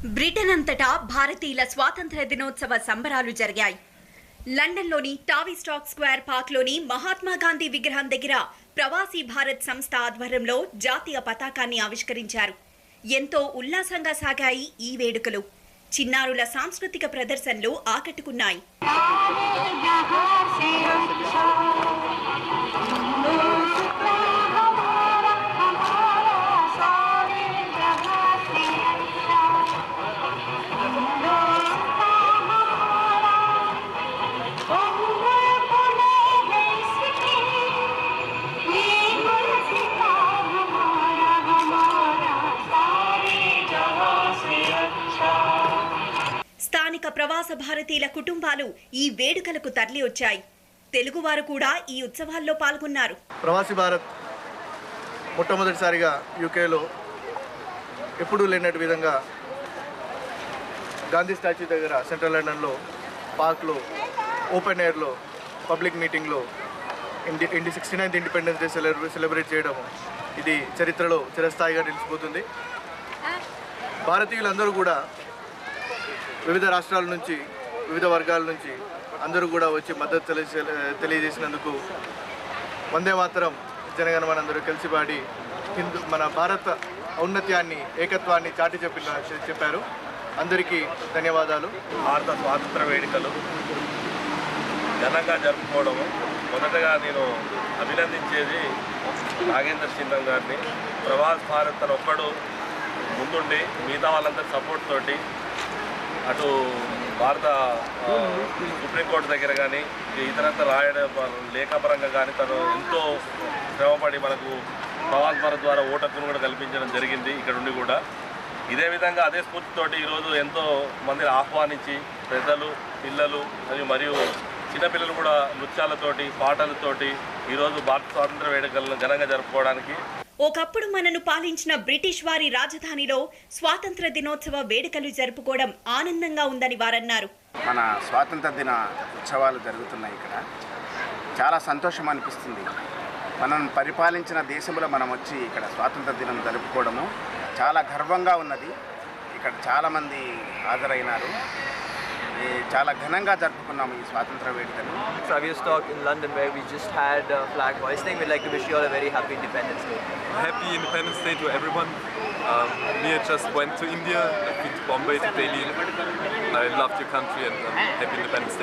Britain అంతటా భారతీయుల స్వాతంత్ర్య దినోత్సవ సంబరాలు జరిగాయి. లండన్లోని టావిస్టాక్ స్క్వేర్ పార్క్లోని మహాత్మా గాంధీ విగ్రహం దగ్గర ప్రవాసీ భారత్ సంస్థ ఆధ్వర్యంలో జాతీయ పతాకాన్ని ఆవిష్కరించారు. ఎంతో ఉల్లాసంగా సాగాయి ఈ వేడుకలు. చిన్నారుల సాంస్కృతిక ప్రదర్శనలు ఆకట్టుకున్నాయి. స్థానిక ప్రవాస భారతీయుల కుటుంబాలు ఈ వేడుకలకు తరలి వచ్చాయి. తెలుగువారు కూడా ఈ ఉత్సవాల్లో పాల్గొన్నారు. ప్రవాసీ భారత్ మొట్టమొదటిసారిగా యూకేలో ఎప్పుడూ లేనట్టు విధంగా గాంధీ స్టాచ్యూ దగ్గర సెంట్రల్ లండన్లో పార్క్లో ఓపెన్ ఎయిర్లో పబ్లిక్ మీటింగ్లో 69th ఇండిపెండెన్స్ డే సెలబ్రేట్ చేయడం ఇది చరిత్రలో చిరస్థాయిగా నిలిచిపోతుంది. భారతీయులందరూ కూడా వివిధ రాష్ట్రాల నుంచి వివిధ వర్గాల నుంచి అందరూ కూడా వచ్చి మద్దతు తెలియజేసినందుకు వందే మాతరం జనగణమన అందరూ కలిసి పాడి మన భారత ఔన్నత్యాన్ని ఏకత్వాన్ని చాటి చెప్పారు. అందరికీ ధన్యవాదాలు. భారత స్వాతంత్ర వేడుకలు ఘనంగా జరుపుకోవడము మొదటగా నేను అభినందించేది నాగేంద్ర సింగ్ గారిని. ప్రవాస్ భారత్ తన ఒక్కడు ముందుండి మిగతా వాళ్ళందరి సపోర్ట్ తోటి అటు భారత సుప్రీంకోర్టు దగ్గర కానీ ఇతరంతా రాయడం లేఖాపరంగా కానీ తను ఎంతో శ్రమపడి మనకు ప్రవాస్ భారత్ ద్వారా ఓటర్ను కూడా కల్పించడం జరిగింది. ఇక్కడ ఉండి కూడా ఇదే విధంగా అదే స్ఫూర్తితోటి ఈరోజు ఎంతో మందిని ఆహ్వానించి పెద్దలు పిల్లలు మరియు చిన్నపిల్లలు కూడా నృత్యాలతోటి పాటలతోటి ఈరోజు భారత స్వాతంత్ర వేడుకలను ఘనంగా జరుపుకోవడానికి ఒకప్పుడు మనను పాలించిన బ్రిటిష్ వారి రాజధానిలో స్వాతంత్ర దినోత్సవ వేడుకలు జరుపుకోవడం ఆనందంగా ఉందని వారన్నారు. మన స్వాతంత్ర దిన ఉత్సవాలు జరుగుతున్నాయి. ఇక్కడ చాలా సంతోషం అనిపిస్తుంది. మనం పరిపాలించిన దేశంలో మనం వచ్చి ఇక్కడ స్వాతంత్ర దినం జరుపుకోవడము చాలా గర్వంగా ఉన్నది. ఇక్కడ చాలామంది హాజరైనారు. చాలా ఘనంగా జరుపుకున్నాము ఈ స్వాతంత్ర వేడుకను. Tavistock in London, where we just had flag hoisting. We'd like to wish you all a very happy Independence Day. Happy Independence Day to everyone. Me just went to India. I've been to Bombay, to Delhi. I loved your country and happy Independence Day.